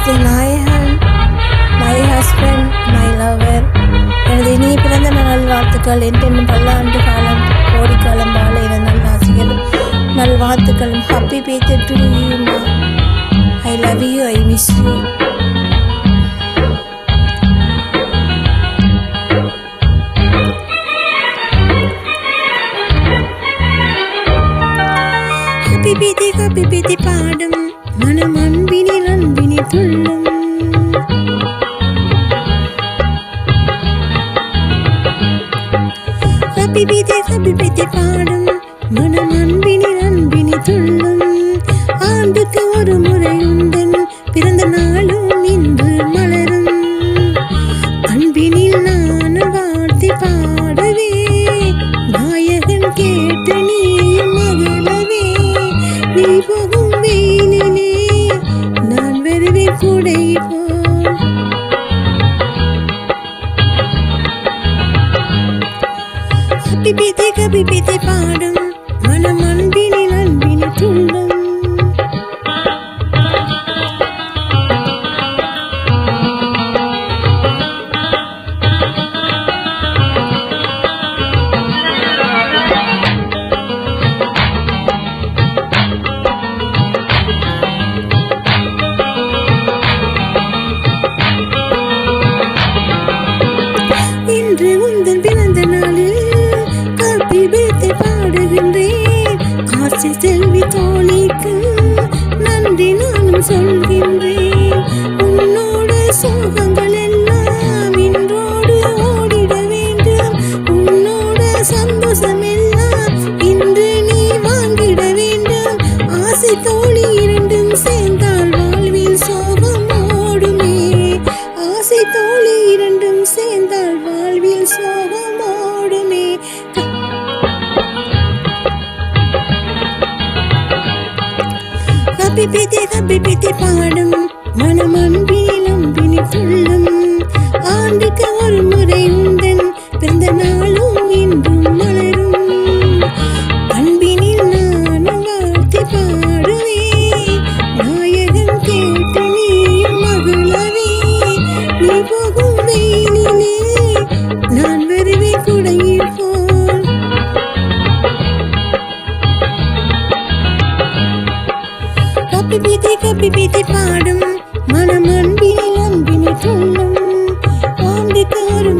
எனது நாயகன், my husband, my lower, எனது இனிய பிறந்த நாள் வாழ்த்துக்கள். என்றென்னும் பல்லாண்டு காலம் கோடிக்காலம் வாழ என நல்லாசிகளும் நல்வாழ்த்துக்களும். Happy birthday to you. I love you, I miss you. Happy birthday பாடும் மனம் அன்பினில் அன்பினில் துள்ளும். ஹாப்பி பர்த்டே பாடும் மனம் அன்பினில் அன்பினில் துள்ளும். ஆண்டுக்கு ஒரு முறை உந்தன் பிறந்த நாளும் இன்று மலரும். அன்பினில் நான் வாழ்த்தி பாடவே நாயகன் கேட்ட நீயும் மகளவே. நீ போகும் வெயிலிலே நான் வருவேன் கூடை போல். ஹாப்பி பர்த்டே பாடும் மனம் அன்பினில் அன்பினில் துள்ளும். இன்று உந்தன் பிறந்த நாளில் ஹாப்பி பர்த்டே பாடுகின்றேன். ஆசி செல்வி தோழிக்கு நன்றி நானும் சொல்கின்றேன். உன்னோட சோகங்கள் எல்லாம் இன்றோடு ஓடிட வேண்டும். உன்னோட சந்தோஷம் எல்லாம் இன்று நீ வாங்கிட வேண்டும். ஆசை தோழி இரண்டும் சேர்ந்தால் வாழ்வில் சோகம் ஓடுமே. ஆசை தோழி இரண்டும் சேர்ந்தால் வாழ்வில் சோகம் ஓடுமே. ஹாப்பி பர்த்டே பாடும் மனம் அன்பினில் அன்பினில் துள்ளும். ஆண்டுக்கு ஒரு முறை உந்தன் பிறந்த நாளும் இன்றும் மலரும். அன்பினில் நான் வாழ்த்தி பாடுவே நாயகன் கேட்டு நீயும் மகளவே. நீ போகும் வெயிலிலே நான் வருவேன் கூடையில் போல். ஹாப்பி பர்த்டே பாடும் மனம் அன்பினில் அன்பினில் துள்ளும். ஆண்டுக்கு ஒரு